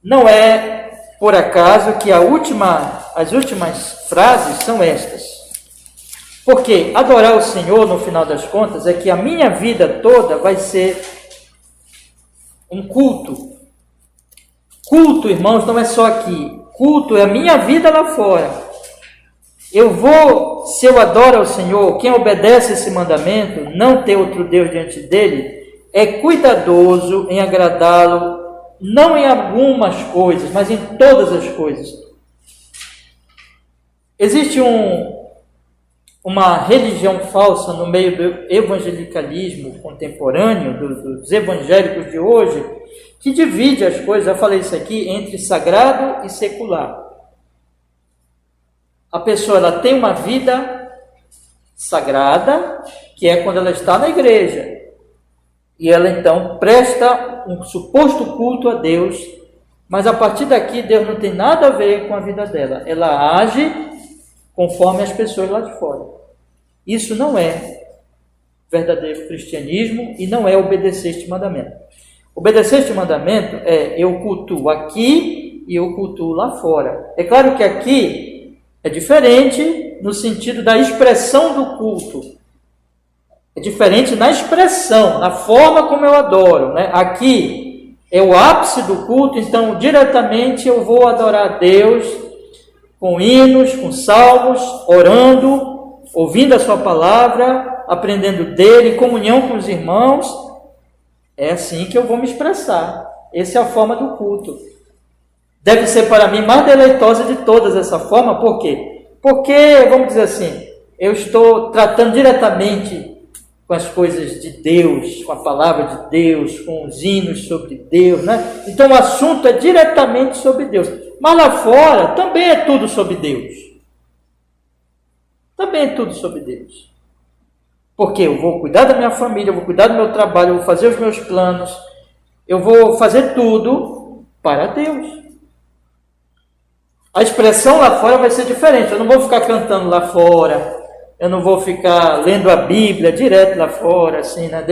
Não é por acaso que as últimas frases são estas. Porque adorar o Senhor, no final das contas, é que a minha vida toda vai ser um culto. Culto, irmãos, não é só aqui. Culto é a minha vida lá fora. Se eu adoro ao Senhor, quem obedece esse mandamento, não ter outro Deus diante dele, é cuidadoso em agradá-lo, não em algumas coisas, mas em todas as coisas. Existe uma religião falsa no meio do evangelicalismo contemporâneo, dos evangélicos de hoje, que divide as coisas, eu falei isso aqui, entre sagrado e secular. A pessoa ela tem uma vida sagrada, que é quando ela está na igreja. E ela então presta um suposto culto a Deus, mas a partir daqui Deus não tem nada a ver com a vida dela. Ela age conforme as pessoas lá de fora. Isso não é verdadeiro cristianismo e não é obedecer este mandamento. Obedecer este mandamento é eu cultuo aqui e eu cultuo lá fora. É claro que aqui é diferente no sentido da expressão do culto. É diferente na expressão, na forma como eu adoro, né? Aqui é o ápice do culto, então diretamente eu vou adorar a Deus com hinos, com salmos, orando, ouvindo a sua palavra, aprendendo dele, comunhão com os irmãos. É assim que eu vou me expressar. Essa é a forma do culto. Deve ser para mim mais deleitosa de todas essa forma. Por quê? Porque, vamos dizer assim, eu estou tratando diretamente com as coisas de Deus, com a palavra de Deus, com os hinos sobre Deus, né? Então o assunto é diretamente sobre Deus. Mas lá fora também é tudo sobre Deus. Também é tudo sobre Deus. Porque eu vou cuidar da minha família, eu vou cuidar do meu trabalho, eu vou fazer os meus planos, eu vou fazer tudo para Deus. A expressão lá fora vai ser diferente. Eu não vou ficar cantando lá fora, eu não vou ficar lendo a Bíblia direto lá fora, assim, né?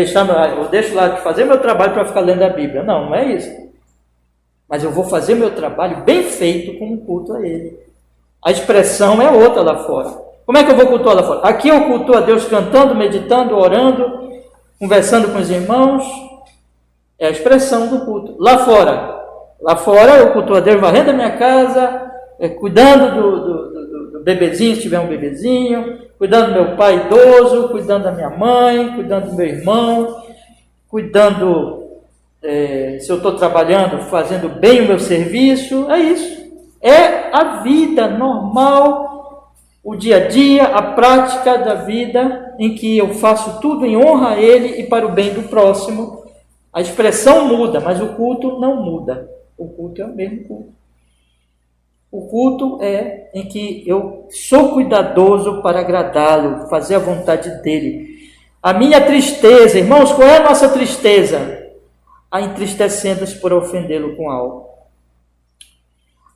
Eu deixo lá de fazer meu trabalho para ficar lendo a Bíblia. Não, não é isso. Mas eu vou fazer meu trabalho bem feito com um culto a Ele. A expressão é outra lá fora. Como é que eu vou cultuar lá fora? Aqui eu cultuo a Deus cantando, meditando, orando, conversando com os irmãos. É a expressão do culto. Lá fora eu cultuo a Deus varrendo a minha casa, cuidando do bebezinho, se tiver um bebezinho, cuidando do meu pai idoso, cuidando da minha mãe, cuidando do meu irmão, cuidando, se eu estou trabalhando, fazendo bem o meu serviço. É isso. É a vida normal, o dia a dia, a prática da vida em que eu faço tudo em honra a Ele e para o bem do próximo. A expressão muda, mas o culto não muda. O culto é o mesmo culto. O culto é em que eu sou cuidadoso para agradá-lo, fazer a vontade dele. A minha tristeza, irmãos, qual é a nossa tristeza? A entristecendo-se por ofendê-lo com algo.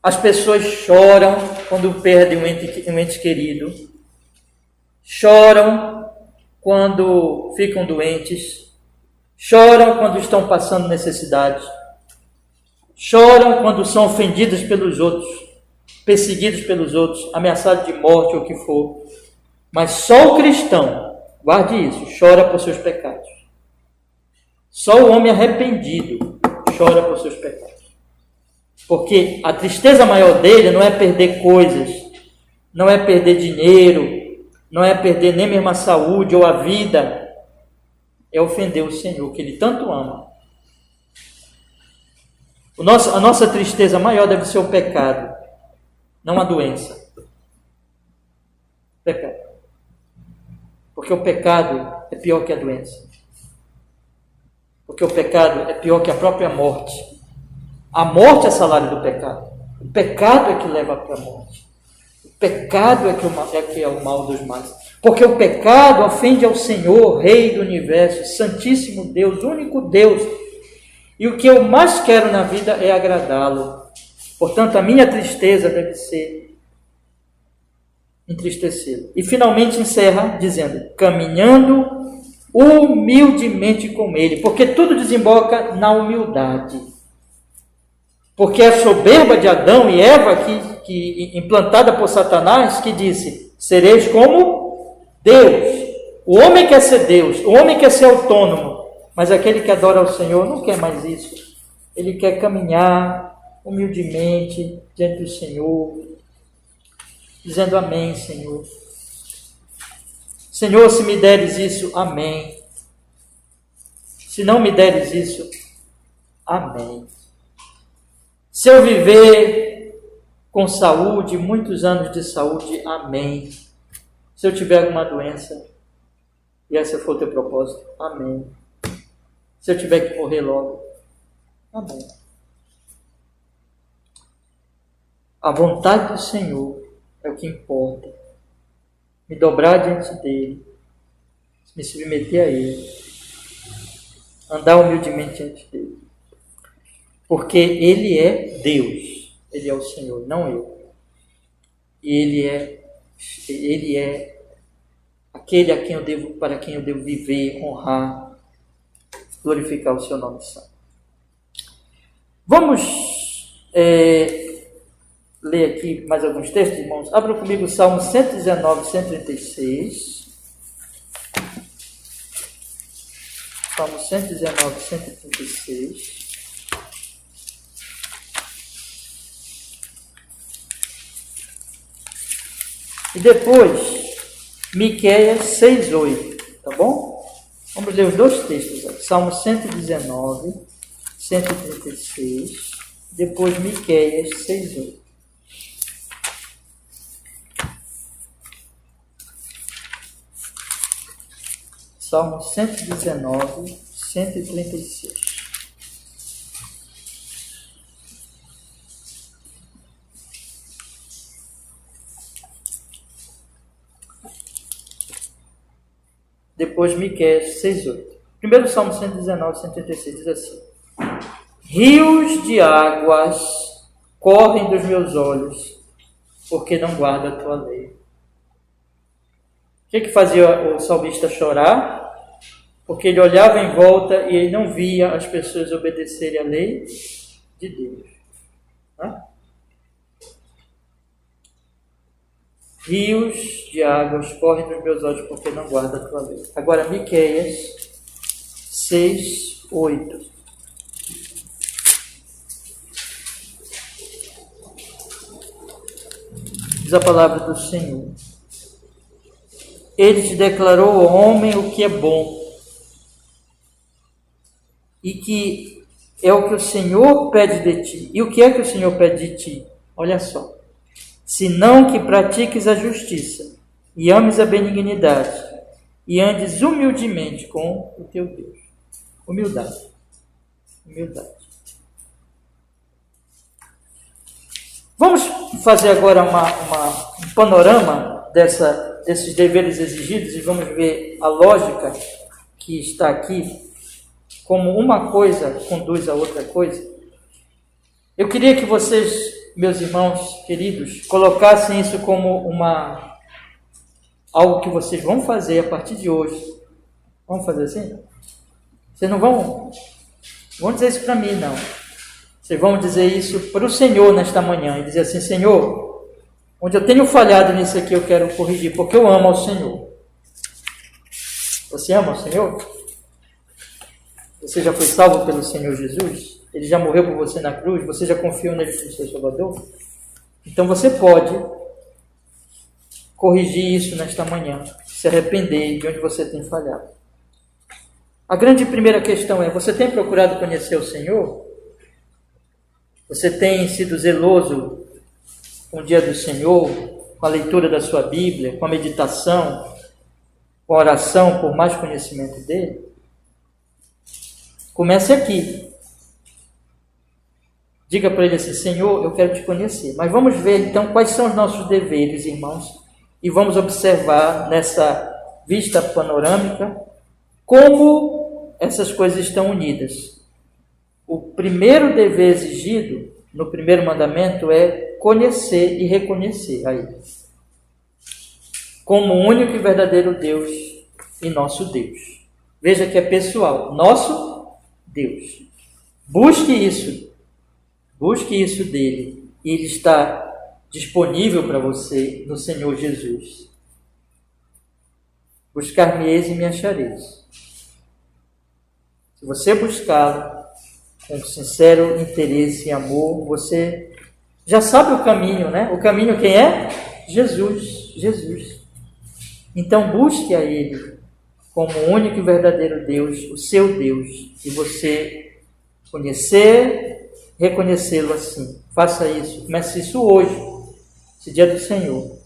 As pessoas choram quando perdem um ente querido. Choram quando ficam doentes. Choram quando estão passando necessidade. Choram quando são ofendidos pelos outros, perseguidos pelos outros, ameaçados de morte ou o que for. Mas só o cristão, guarde isso, chora por seus pecados. Só o homem arrependido chora por seus pecados. Porque a tristeza maior dele não é perder coisas, não é perder dinheiro, não é perder nem mesmo a saúde ou a vida, é ofender o Senhor, que Ele tanto ama. A nossa tristeza maior deve ser o pecado, não a doença. Pecado. Porque o pecado é pior que a doença. Porque o pecado é pior que a própria morte. A morte é salário do pecado. O pecado é que leva para a morte. O pecado é que é o mal dos males. Porque o pecado ofende ao Senhor, Rei do Universo, Santíssimo Deus, único Deus. E o que eu mais quero na vida é agradá-lo. Portanto, a minha tristeza deve ser entristecê-lo. E finalmente encerra dizendo, caminhando humildemente com Ele. Porque tudo desemboca na humildade. Porque a soberba de Adão e Eva, que implantada por Satanás, que disse, sereis como Deus. O homem quer ser Deus, o homem quer ser autônomo, mas aquele que adora ao Senhor não quer mais isso. Ele quer caminhar humildemente diante do Senhor, dizendo amém, Senhor. Senhor, se me deres isso, amém. Se não me deres isso, amém. Se eu viver com saúde, muitos anos de saúde, amém. Se eu tiver alguma doença, e esse for o teu propósito, amém. Se eu tiver que morrer logo, amém. A vontade do Senhor é o que importa. Me dobrar diante dele, me submeter a ele, andar humildemente diante dele. Porque Ele é Deus, Ele é o Senhor, não eu. E Ele é aquele para quem eu devo viver, honrar, glorificar o seu nome santo. Vamos ler aqui mais alguns textos, irmãos. Abra comigo o Salmo 119, 136. Salmo 119, 136. E depois, Miqueias 6:8, tá bom? Vamos ler os dois textos. Salmo 119, 136, depois Miqueias 6:8. Salmo 119, 136. Depois Miqueias 6:8. Primeiro Salmo 119, 136 diz assim: rios de águas correm dos meus olhos, porque não guarda a tua lei. O que fazia o salmista chorar? Porque ele olhava em volta e ele não via as pessoas obedecerem à lei de Deus. Rios de águas correm dos meus olhos, porque não guarda a tua lei. Agora, Miqueias 6:8. Diz a palavra do Senhor: Ele te declarou, ó homem, o que é bom, e que é o que o Senhor pede de ti. E o que é que o Senhor pede de ti? Olha só: senão que pratiques a justiça, e ames a benignidade, e andes humildemente com o teu Deus. Humildade. Vamos fazer agora um panorama desses deveres exigidos e vamos ver a lógica que está aqui, como uma coisa conduz a outra coisa. Eu queria que vocês, meus irmãos queridos, colocassem isso como algo que vocês vão fazer a partir de hoje. Vamos fazer assim? Vocês não vão dizer isso para mim, não. Vocês vão dizer isso para o Senhor nesta manhã e dizer assim: Senhor, onde eu tenho falhado nisso aqui, eu quero corrigir, porque eu amo ao Senhor. Você ama ao Senhor? Você já foi salvo pelo Senhor Jesus? Ele já morreu por você na cruz? Você já confiou nele como seu Salvador? Então você pode corrigir isso nesta manhã, se arrepender de onde você tem falhado. A grande primeira questão é: você tem procurado conhecer o Senhor? Você tem sido zeloso com o dia do Senhor, com a leitura da sua Bíblia, com a meditação, com a oração por mais conhecimento dele? Comece aqui. Diga para ele assim: Senhor, eu quero te conhecer. Mas vamos ver então quais são os nossos deveres, irmãos, e vamos observar nessa vista panorâmica como essas coisas estão unidas. O primeiro dever exigido no primeiro mandamento é conhecer e reconhecer a Ele como o único e verdadeiro Deus e nosso Deus. Veja que é pessoal, nosso Deus. Busque isso dele, e ele está disponível para você no Senhor Jesus. Buscar-me-eis e me achareis. Se você buscá-lo com sincero interesse e amor, você já sabe o caminho, né? O caminho quem é? Jesus. Então busque a Ele como o único e verdadeiro Deus, o seu Deus, e você reconhecê-lo assim. Faça isso, comece isso hoje, esse dia do Senhor.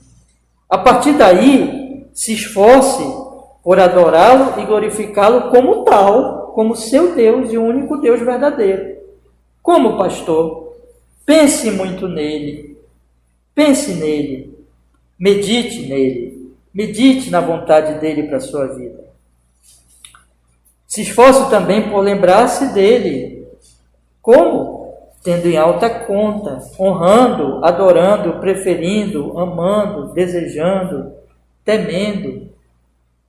A partir daí, se esforce por adorá-lo e glorificá-lo como tal, como seu Deus e o único Deus verdadeiro. Como pastor, pense muito nele, medite na vontade dele para a sua vida. Se esforce também por lembrar-se dele. Como? Tendo em alta conta, honrando, adorando, preferindo, amando, desejando, temendo.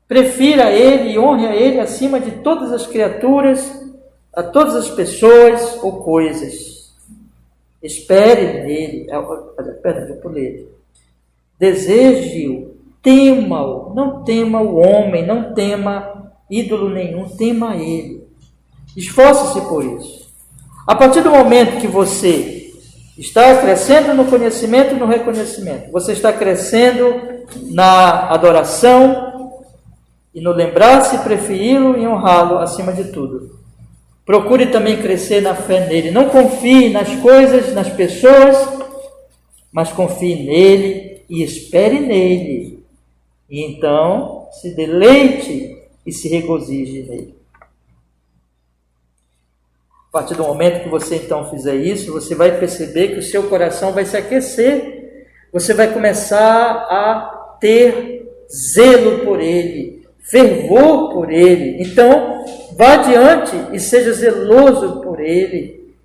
Prefira a Ele e honre a Ele acima de todas as criaturas, a todas as pessoas ou coisas. Espere nele, deseje-o, tema-o, não tema o homem, não tema ídolo nenhum, tema a Ele. Esforce-se por isso. A partir do momento que você está crescendo no conhecimento e no reconhecimento, você está crescendo na adoração e no lembrar-se, preferi-lo e honrá-lo acima de tudo. Procure também crescer na fé nele. Não confie nas coisas, nas pessoas, mas confie nele e espere nele. E então se deleite e se regozije nele. A partir do momento que você então fizer isso, você vai perceber que o seu coração vai se aquecer. Você vai começar a ter zelo por ele, fervor por ele. Então, vá adiante e seja zeloso por ele.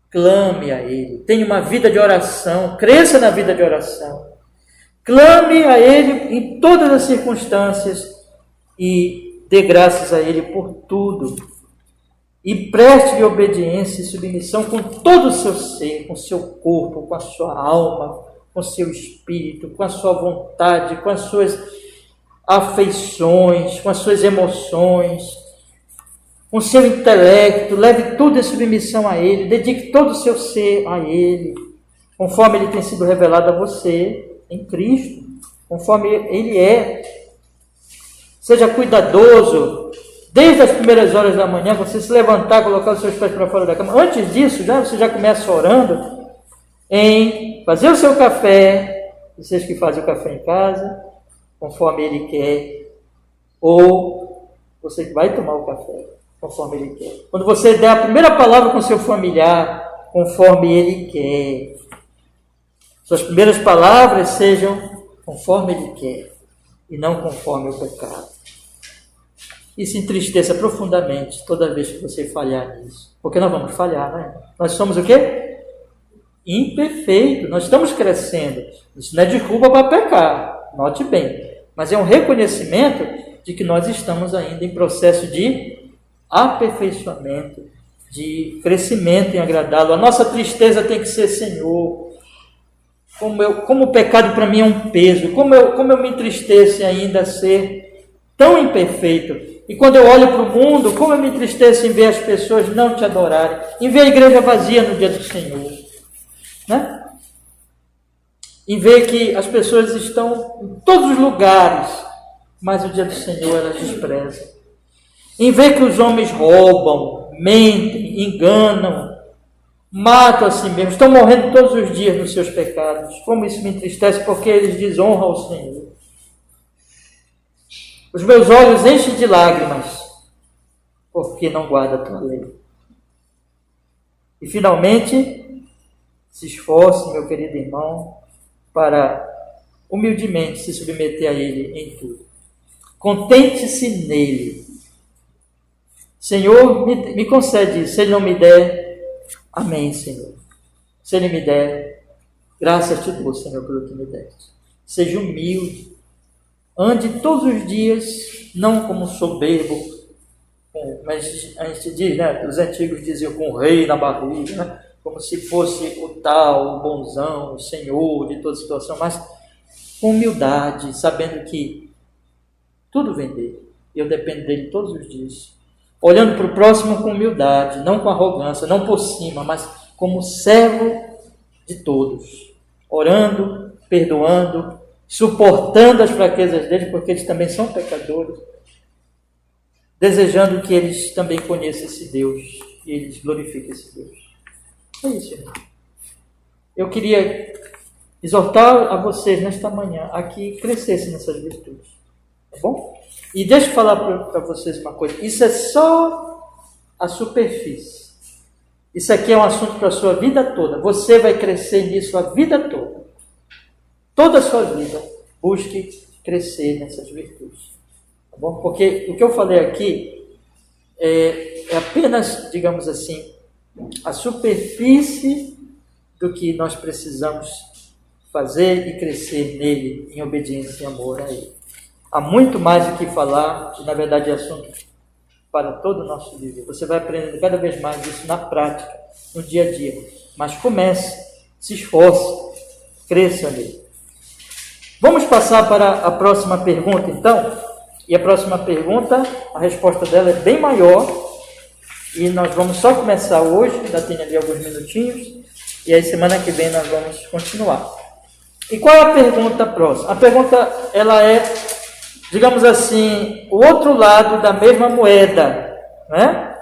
Clame a ele. Tenha uma vida de oração. Cresça na vida de oração. Clame a ele em todas as circunstâncias e dê graças a ele por tudo. E preste-lhe obediência e submissão com todo o seu ser, com o seu corpo, com a sua alma, com o seu espírito, com a sua vontade, com as suas afeições, com as suas emoções, com o seu intelecto. Leve tudo em submissão a ele, dedique todo o seu ser a ele, conforme ele tem sido revelado a você em Cristo, conforme ele é. Seja cuidadoso, desde as primeiras horas da manhã, você se levantar, colocar os seus pés para fora da cama. Antes disso, você já começa orando em fazer o seu café, vocês que fazem o café em casa, conforme ele quer, ou você vai tomar o café, conforme ele quer. Quando você der a primeira palavra com seu familiar, conforme ele quer. Suas primeiras palavras sejam conforme ele quer, e não conforme o pecado. E se entristeça profundamente toda vez que você falhar nisso. Porque nós vamos falhar, né? Nós somos o quê? Imperfeito. Nós estamos crescendo. Isso não é desculpa para pecar. Note bem. Mas é um reconhecimento de que nós estamos ainda em processo de aperfeiçoamento, de crescimento em agradá-lo. A nossa tristeza tem que ser: Senhor, como o pecado para mim é um peso. Como eu me entristeço ainda a ser tão imperfeito. E quando eu olho para o mundo, como eu me entristeço em ver as pessoas não te adorarem, em ver a igreja vazia no dia do Senhor, né? Em ver que as pessoas estão em todos os lugares, mas o dia do Senhor elas desprezam. Em ver que os homens roubam, mentem, enganam, matam a si mesmos, estão morrendo todos os dias nos seus pecados. Como isso me entristece, porque eles desonram o Senhor. Os meus olhos enchem de lágrimas, porque não guarda a tua lei. E finalmente, se esforce, meu querido irmão, para humildemente se submeter a ele em tudo. Contente-se nele. Senhor, me concede isso. Se ele não me der, amém, Senhor. Se ele me der, graças te dou, Senhor, pelo que me deste. Seja humilde. Ande todos os dias, não como soberbo, mas a gente diz, né? Os antigos diziam com o rei na barriga, né? Como se fosse o tal, o bonzão, o senhor de toda situação, mas com humildade, sabendo que tudo vem dele, eu dependo dele todos os dias. Olhando para o próximo com humildade, não com arrogância, não por cima, mas como servo de todos, orando, perdoando, suportando as fraquezas deles, porque eles também são pecadores, desejando que eles também conheçam esse Deus e eles glorifiquem esse Deus. É isso, irmão. Eu queria exortar a vocês nesta manhã a que crescessem nessas virtudes, tá bom? E deixa eu falar para vocês uma coisa: isso é só a superfície. Isso aqui é um assunto para a sua vida toda. Você vai crescer nisso a vida toda. Toda a sua vida, busque crescer nessas virtudes. Tá bom? Porque o que eu falei aqui é apenas, digamos assim, a superfície do que nós precisamos fazer e crescer nele, em obediência e amor a ele. Há muito mais o que falar, e na verdade é assunto para todo o nosso viver. Você vai aprendendo cada vez mais isso na prática, no dia a dia. Mas comece, se esforce, cresça nele. Vamos passar para a próxima pergunta, então. E a próxima pergunta, a resposta dela é bem maior. E nós vamos só começar hoje, ainda tem ali alguns minutinhos. E aí semana que vem nós vamos continuar. E qual é a pergunta próxima? A pergunta, ela é digamos assim, o outro lado da mesma moeda, né?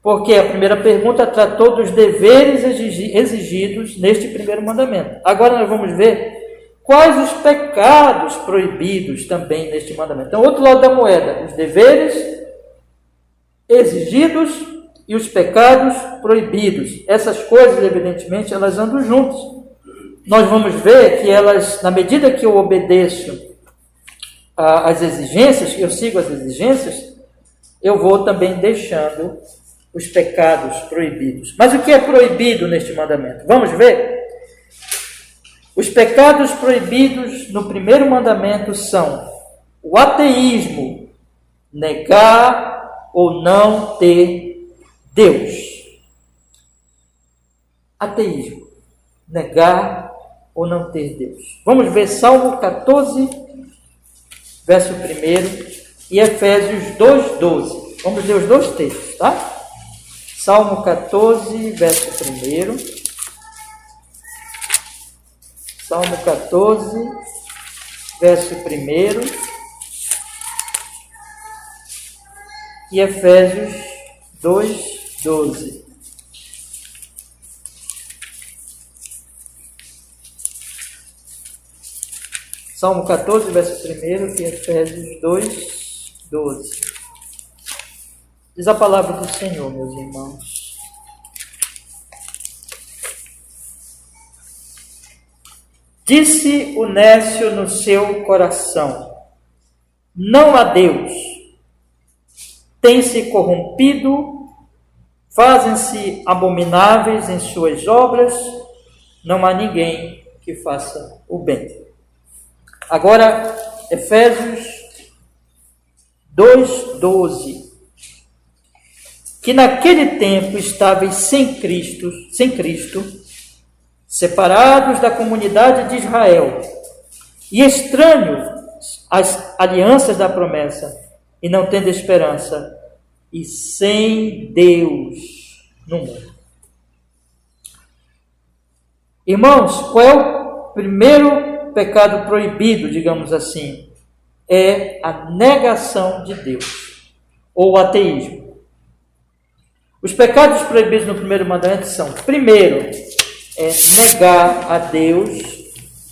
Porque a primeira pergunta tratou dos deveres exigidos neste primeiro mandamento. Agora nós vamos ver quais os pecados proibidos também neste mandamento. Então, outro lado da moeda, os deveres exigidos e os pecados proibidos. Essas coisas, evidentemente, elas andam juntas. Nós vamos ver que elas, na medida que eu obedeço às exigências, que eu sigo as exigências, eu vou também deixando os pecados proibidos. Mas o que é proibido neste mandamento? Vamos ver? Os pecados proibidos no primeiro mandamento são o ateísmo, negar ou não ter Deus. Ateísmo, negar ou não ter Deus. Vamos ver Salmo 14, verso 1 e Efésios 2:12. Vamos ler os dois textos, tá? Salmo 14, verso 1. Salmo 14, verso 1. E Efésios 2:12. Salmo 14, verso 1 e Efésios 2:12. Diz a palavra do Senhor, meus irmãos. Disse o nécio no seu coração: não há Deus. Tem-se corrompido, fazem-se abomináveis em suas obras, não há ninguém que faça o bem. Agora, Efésios 2:12. Que naquele tempo estáveis sem Cristo, separados da comunidade de Israel, e estranhos às alianças da promessa, e não tendo esperança, e sem Deus no mundo. Irmãos, qual é o primeiro pecado proibido, digamos assim? É a negação de Deus, ou o ateísmo. Os pecados proibidos no primeiro mandamento são, primeiro, negar a Deus,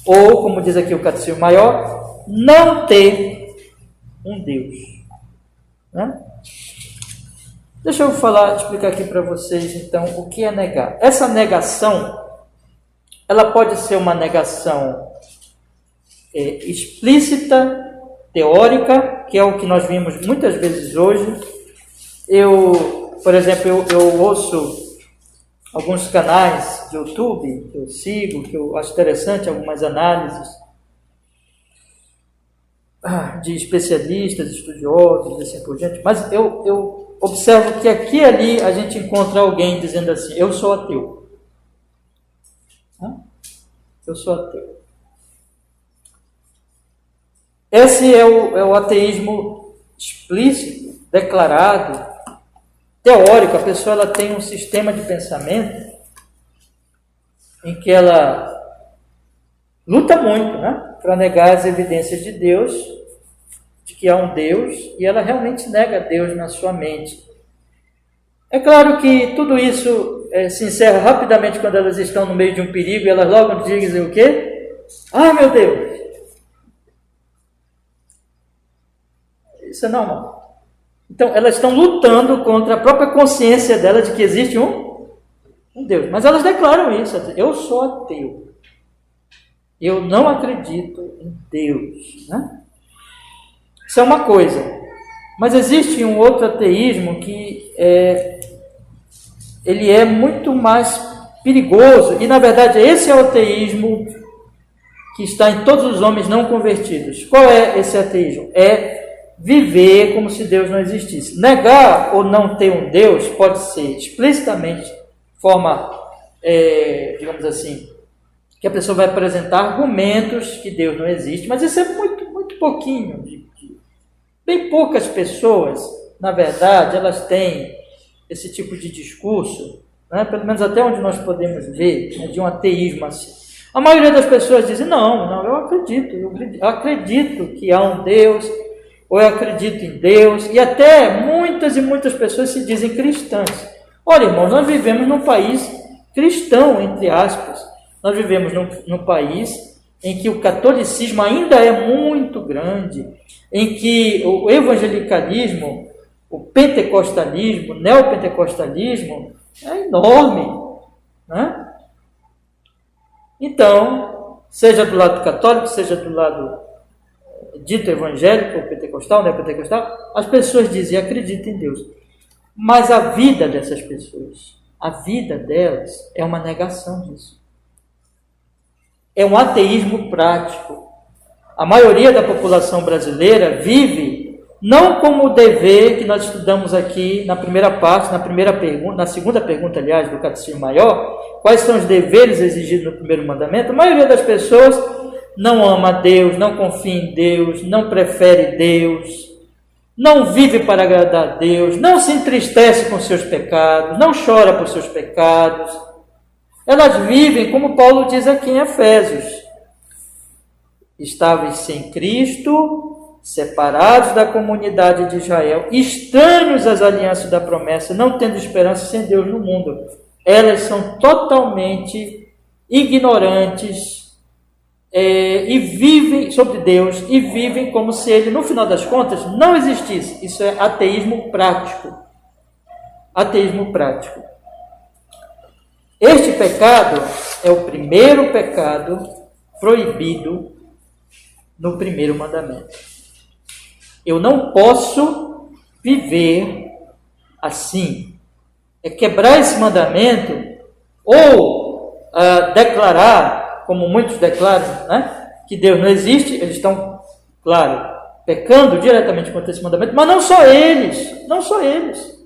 ou, como diz aqui o Catecismo Maior, não ter um Deus. Né? Deixa eu explicar aqui para vocês, então, o que é negar. Essa negação, ela pode ser uma negação explícita, teórica, que é o que nós vimos muitas vezes hoje. Por exemplo, eu ouço alguns canais de YouTube que eu sigo, que eu acho interessante, algumas análises de especialistas, estudiosos, e assim por diante, mas eu observo que aqui e ali a gente encontra alguém dizendo assim: eu sou ateu. Eu sou ateu. Esse é o ateísmo explícito, declarado, teórico. A pessoa ela tem um sistema de pensamento em que ela luta muito, né, para negar as evidências de Deus, de que há um Deus, e ela realmente nega Deus na sua mente. É claro que tudo isso se encerra rapidamente quando elas estão no meio de um perigo, e elas logo dizem o quê? Ai, meu Deus! Isso é normal. Então, elas estão lutando contra a própria consciência dela de que existe um Deus. Mas elas declaram isso: eu sou ateu. Eu não acredito em Deus. Né? Isso é uma coisa. Mas existe um outro ateísmo que ele é muito mais perigoso. E, na verdade, esse é o ateísmo que está em todos os homens não convertidos. Qual é esse ateísmo? É viver como se Deus não existisse. Negar ou não ter um Deus pode ser explicitamente, forma, digamos assim, que a pessoa vai apresentar argumentos que Deus não existe, mas isso é muito, muito pouquinho. Bem poucas pessoas, na verdade, elas têm esse tipo de discurso, né? Pelo menos até onde nós podemos ver, né, de um ateísmo assim. A maioria das pessoas dizem: não, eu acredito que há um Deus, ou eu acredito em Deus, e até muitas e muitas pessoas se dizem cristãs. Olha, irmãos, nós vivemos num país cristão, entre aspas. Nós vivemos num país em que o catolicismo ainda é muito grande, em que o evangelicalismo, o pentecostalismo, o neopentecostalismo é enorme, né? Então, seja do lado católico, seja do lado dito evangélico, ou pentecostal, neopentecostal, as pessoas dizem, acreditam em Deus. Mas a vida dessas pessoas, a vida delas é uma negação disso. É um ateísmo prático. A maioria da população brasileira vive não como o dever que nós estudamos aqui na primeira parte, na segunda pergunta, aliás, do Catecismo Maior, quais são os deveres exigidos no primeiro mandamento. A maioria das pessoas não ama Deus, não confia em Deus, não prefere Deus, não vive para agradar a Deus, não se entristece com seus pecados, não chora por seus pecados. Elas vivem, como Paulo diz aqui em Efésios, estáveis sem Cristo, separados da comunidade de Israel, estranhos às alianças da promessa, não tendo esperança sem Deus no mundo. Elas são totalmente ignorantes e vivem sobre Deus e vivem como se ele, no final das contas, não existisse. Isso é ateísmo prático. Ateísmo prático. Este pecado é o primeiro pecado proibido no primeiro mandamento. Eu não posso viver assim. É quebrar esse mandamento ou declarar, como muitos declaram, né, que Deus não existe. Eles estão, claro, pecando diretamente contra esse mandamento, mas não só eles, não só eles.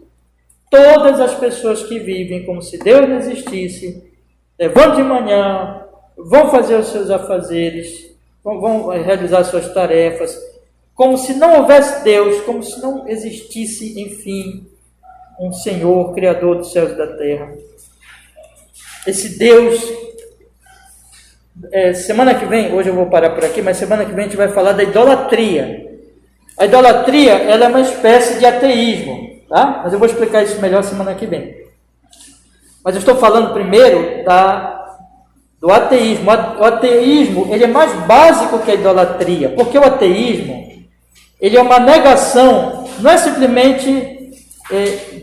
Todas as pessoas que vivem como se Deus não existisse, levantam de manhã, vão fazer os seus afazeres, vão realizar suas tarefas, como se não houvesse Deus, como se não existisse, enfim, um Senhor, Criador dos céus e da terra. Esse Deus, semana que vem, hoje eu vou parar por aqui, mas semana que vem a gente vai falar da idolatria. A idolatria, ela é uma espécie de ateísmo, tá? Mas eu vou explicar isso melhor semana que vem. Mas eu estou falando primeiro do ateísmo. O ateísmo, ele é mais básico que a idolatria, porque o ateísmo, ele é uma negação, não é simplesmente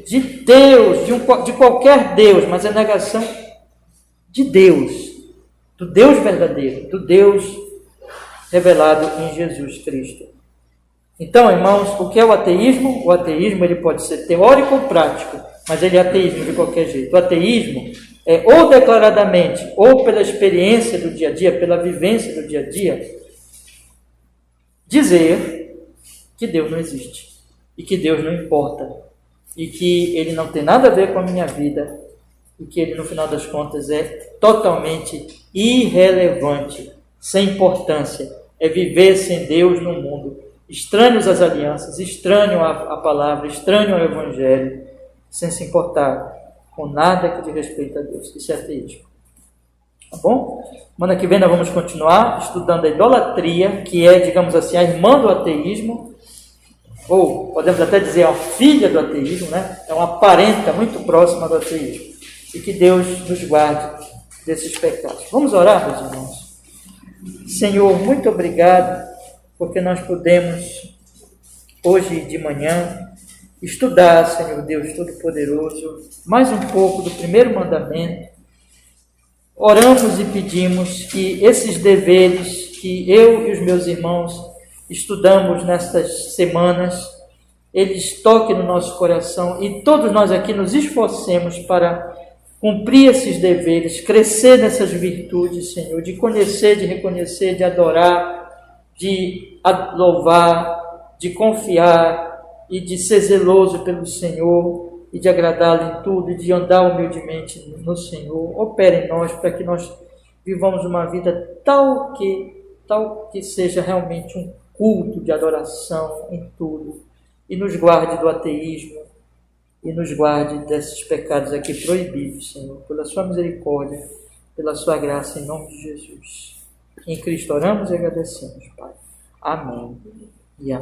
de Deus, de qualquer Deus, mas é negação de Deus, do Deus verdadeiro, do Deus revelado em Jesus Cristo. Então, irmãos, o que é o ateísmo? O ateísmo ele pode ser teórico ou prático, mas ele é ateísmo de qualquer jeito. O ateísmo é ou declaradamente, ou pela experiência do dia a dia, pela vivência do dia a dia, dizer que Deus não existe, e que Deus não importa, e que Ele não tem nada a ver com a minha vida, e que Ele, no final das contas, é totalmente irrelevante, sem importância. É viver sem Deus no mundo, estranhos às alianças, estranho à palavra, estranho ao Evangelho, sem se importar com nada que diz respeito a Deus. Isso é ateísmo. Tá bom? Semana que vem nós vamos continuar estudando a idolatria, que é, digamos assim, a irmã do ateísmo, ou podemos até dizer a filha do ateísmo, né? É uma parenta muito próxima do ateísmo. E que Deus nos guarde desses pecados. Vamos orar, meus irmãos? Senhor, muito obrigado, porque nós podemos, hoje de manhã, estudar, Senhor Deus Todo-Poderoso, mais um pouco do primeiro mandamento. Oramos e pedimos que esses deveres que eu e os meus irmãos estudamos nestas semanas, eles toquem no nosso coração e todos nós aqui nos esforcemos para cumprir esses deveres, crescer nessas virtudes, Senhor, de conhecer, de reconhecer, de adorar, de louvar, de confiar e de ser zeloso pelo Senhor e de agradá-lo em tudo e de andar humildemente no Senhor. Opere em nós para que nós vivamos uma vida tal que seja realmente um culto de adoração em tudo, e nos guarde do ateísmo, e nos guarde desses pecados aqui proibidos, Senhor, pela sua misericórdia, pela sua graça, em nome de Jesus. Em Cristo oramos e agradecemos, Pai. Amém. E amém.